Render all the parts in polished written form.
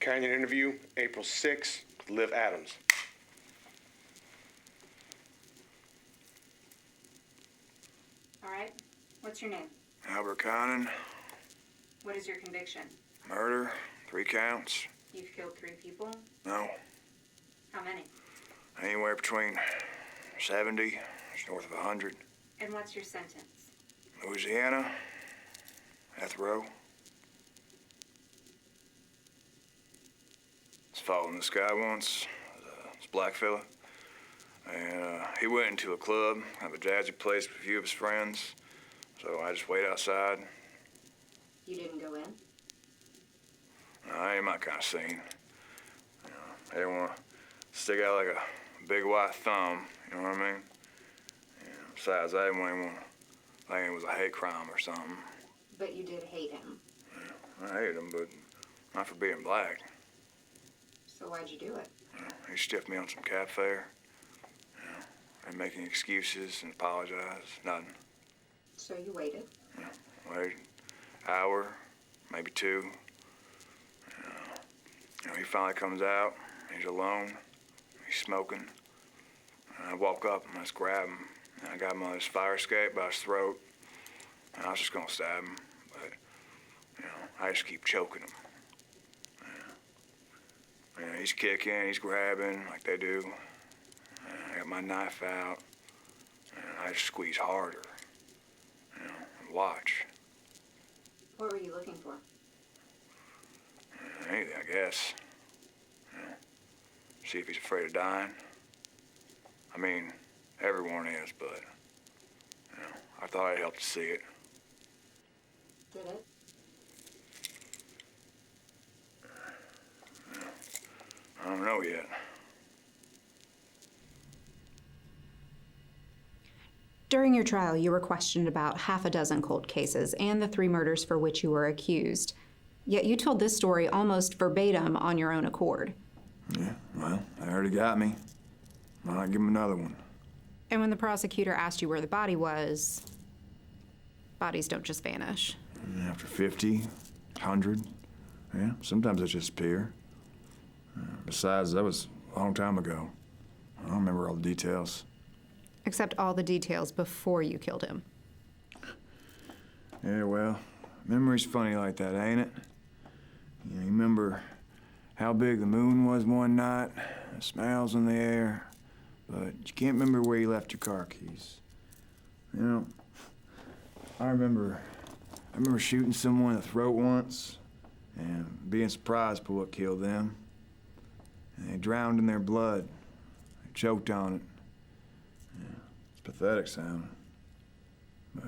Canyon interview, April 6th, with Liv Adams. All right. What's your name? Albert Connon. What is your conviction? Murder, 3 counts. You've killed 3 people? No, How many? anywhere between 70, it's north of 100. And what's your sentence? Louisiana, death row. Was following this guy once, this black fella. And he went into a club, kind of a jazzy place with a few of his friends. So I just wait outside. You didn't go in? I ain't my kind of scene. You know, I didn't want to stick out like a big white thumb, you know what I mean? Yeah, besides, I didn't want to think it was a hate crime or something. But you did hate him. Yeah, I hated him, but not for being black. So why'd you do it? You know, he stiffed me on some cab fare. You know, and making excuses and apologize, nothing. So you waited? Yeah, waited, hour, maybe 2. You know, he finally comes out. He's alone. He's smoking. And I walk up and I just grab him. And I got him on his fire escape by his throat. And I was just gonna stab him, but you know, I just keep choking him. Yeah. And he's kicking, he's grabbing like they do. And I got my knife out, and I just squeeze harder. You know, and watch. What were you looking for? Anything, I guess. You know, see if he's afraid of dying. I mean, everyone is, but, you know, I thought I'd help to see it. Did it? You know, I don't know yet. During your trial, you were questioned about half a dozen cold cases and the 3 murders for which you were accused. Yet you told this story almost verbatim on your own accord. Yeah, well, they already got me. Why not give them another one? And when the prosecutor asked you where the body was, bodies don't just vanish. And after 50, 100, yeah, sometimes they just appear. Besides, that was a long time ago. I don't remember all the details. Except all the details before you killed him. Yeah, well, memory's funny like that, ain't it? You remember how big the moon was one night, the smells in the air, but you can't remember where you left your car keys. You know, I remember shooting someone in the throat once and being surprised by what killed them. And they drowned in their blood. They choked on it. Yeah, it's pathetic sounding. But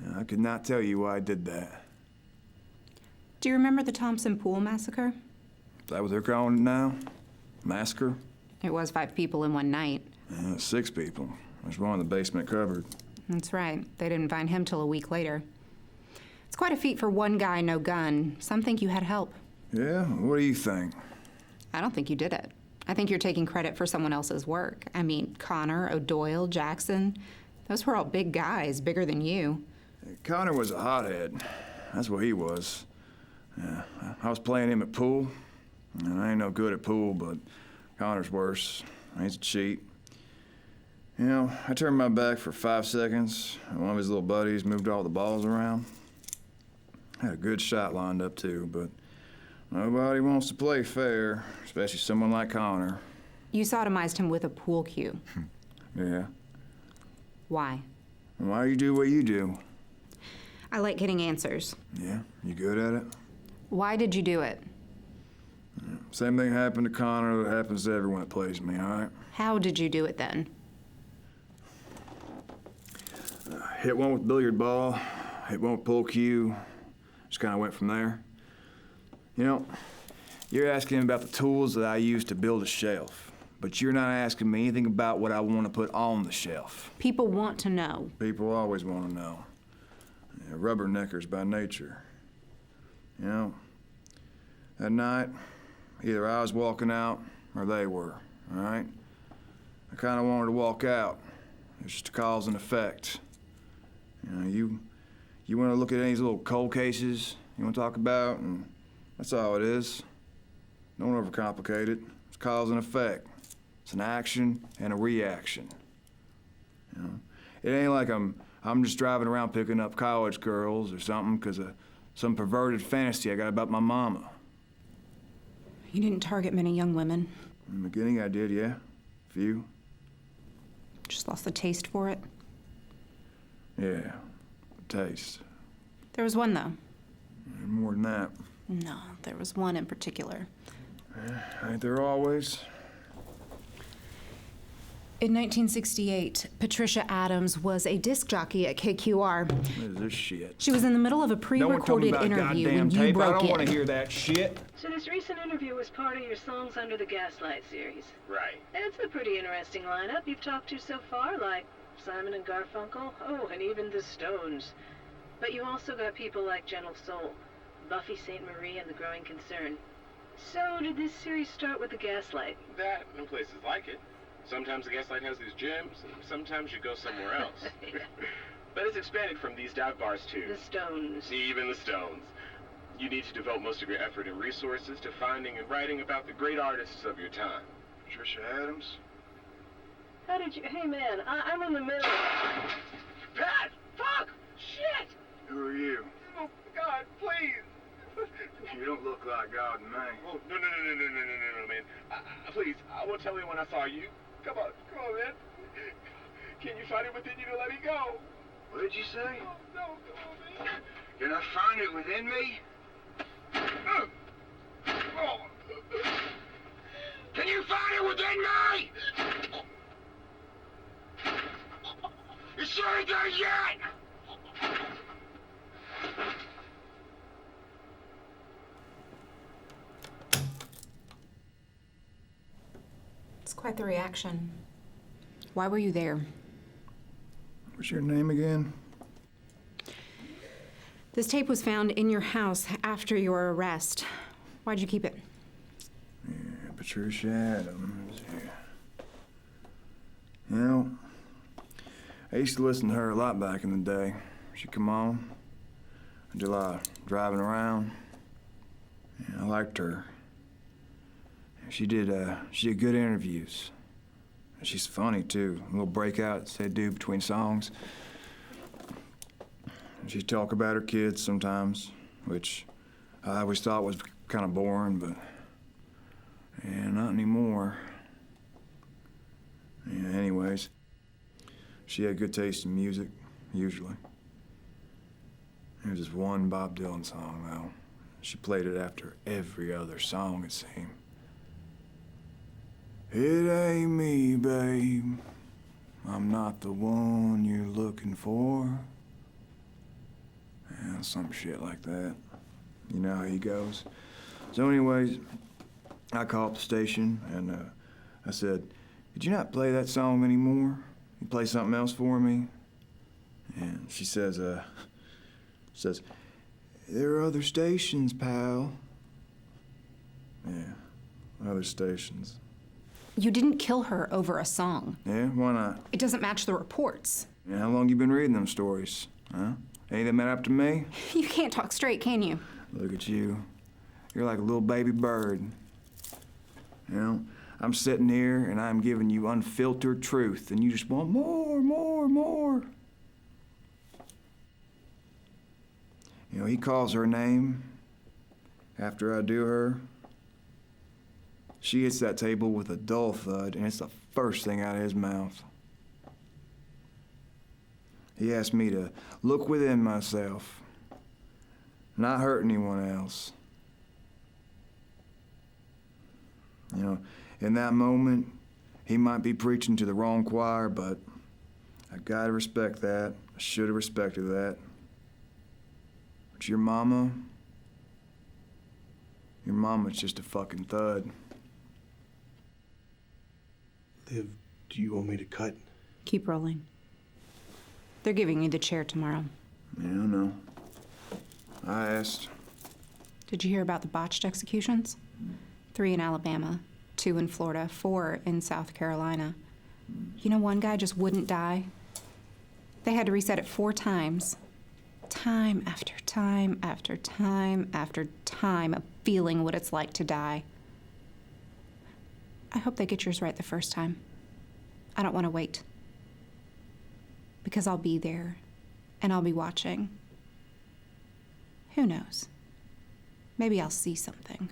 yeah, I could not tell you why I did that. Do you remember the Thompson Pool massacre? Is that what they're calling it now? Massacre? It was 5 people in one night. Yeah, 6 people. There's one in the basement cupboard. That's right. They didn't find him till a week later. It's quite a feat for one guy, no gun. Some think you had help. Yeah? What do you think? I don't think you did it. I think you're taking credit for someone else's work. I mean, Connor, O'Doyle, Jackson, those were all big guys, bigger than you. Connor was a hothead. That's what he was. Yeah, I was playing him at pool. And I ain't no good at pool, but Connor's worse. He's a cheat. You know, I turned my back for 5 seconds, and one of his little buddies moved all the balls around. Had a good shot lined up, too, but nobody wants to play fair, especially someone like Connor. You sodomized him with a pool cue. Yeah. Why? And why do you do what you do? I like getting answers. Yeah? You good at it? Why did you do it? Same thing happened to Connor that happens to everyone that plays me, all right? How did you do it then? Hit one with billiard ball, hit one with pool cue, just kind of went from there. You know, you're asking about the tools that I use to build a shelf, but you're not asking me anything about what I want to put on the shelf. People want to know. People always want to know. Yeah, rubberneckers by nature. You know, that night, either I was walking out or they were, all right? I kind of wanted to walk out. It's just a cause and effect. You know, you want to look at any of these little cold cases you want to talk about, and That's all it is. Don't overcomplicate it. It's cause and effect. It's an action and a reaction. You know? It ain't like I'm just driving around picking up college girls or something because of some perverted fantasy I got about my mama. You didn't target many young women. In the beginning I did, yeah. Few. Just lost the taste for it. Yeah. Taste. There was one, though. And more than that. No, there was one in particular. Ain't there always? In 1968, Patricia Adams was a disc jockey at KQR. What is this shit? She was in the middle of a No one told me pre-recorded about interview goddamn when you tape. I broke don't want in. to hear that shit. So this recent interview was part of your Songs Under the Gaslight series. Right. It's a pretty interesting lineup you've talked to so far, like Simon and Garfunkel, oh, and even the Stones. But you also got people like Gentle Soul, Buffy St. Marie, and The Growing Concern. So did this series start with the Gaslight? That and places like it. Sometimes the Gaslight has these gyms, and sometimes you go somewhere else. Yeah. But it's expanded from these dive bars too. The Stones. Even the Stones. You need to devote most of your effort and resources to finding and writing about the great artists of your time. Patricia Adams? How did you... Hey, man, I'm in the middle. Pat! Fuck! Shit! Who are you? Oh, God, please! You don't look like God to me. Oh, no, man. Please, I won't tell anyone I saw you. Come on, man. Can you find it within you to let me go? What did you say? Oh, no, come on, man. Can I find it within me? Oh. Can you find it within me? You sure ain't done yet? It's quite the reaction. Why were you there? What's your name again? This tape was found in your house after your arrest. Why'd you keep it? Yeah, Patricia Adams. Yeah. You know, I used to listen to her a lot back in the day. She'd come on. I did a lot of driving around. Yeah, I liked her. She did good interviews. She's funny, too. A little breakouts they do between songs. She'd talk about her kids sometimes, which I always thought was kind of boring, but yeah, not anymore. Yeah, anyways, she had good taste in music, usually. There's this one Bob Dylan song, though. She played it after every other song, it seemed. It ain't me, babe. I'm not the one you're looking for. Yeah, some shit like that. You know how he goes. So anyways, I called the station and I said, could you not play that song anymore? You play something else for me? And she says, there are other stations, pal. Yeah, other stations. You didn't kill her over a song. Yeah, why not? It doesn't match the reports. Yeah, how long you been reading them stories? Huh? Ain't that meant up to me? You can't talk straight, can you? Look at you. You're like a little baby bird. You know, I'm sitting here and I'm giving you unfiltered truth, and you just want more, more, more. You know, he calls her name after I do her. She hits that table with a dull thud, and it's the first thing out of his mouth. He asked me to look within myself, not hurt anyone else. You know, in that moment, he might be preaching to the wrong choir, but I gotta respect that. I should have respected that. But your mama's just a fucking thud. Liv, do you want me to cut? Keep rolling. They're giving you the chair tomorrow. Yeah, I know. I asked. Did you hear about the botched executions? 3 in Alabama, 2 in Florida, 4 in South Carolina. You know, one guy just wouldn't die. They had to reset it 4 times. time after time after time after time of feeling what it's like to die. I hope they get yours right the first time. I don't want to wait. Because I'll be there, and I'll be watching. Who knows? Maybe I'll see something.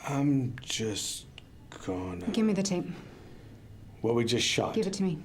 I'm just gonna... Give me the tape. What we just shot. Give it to me.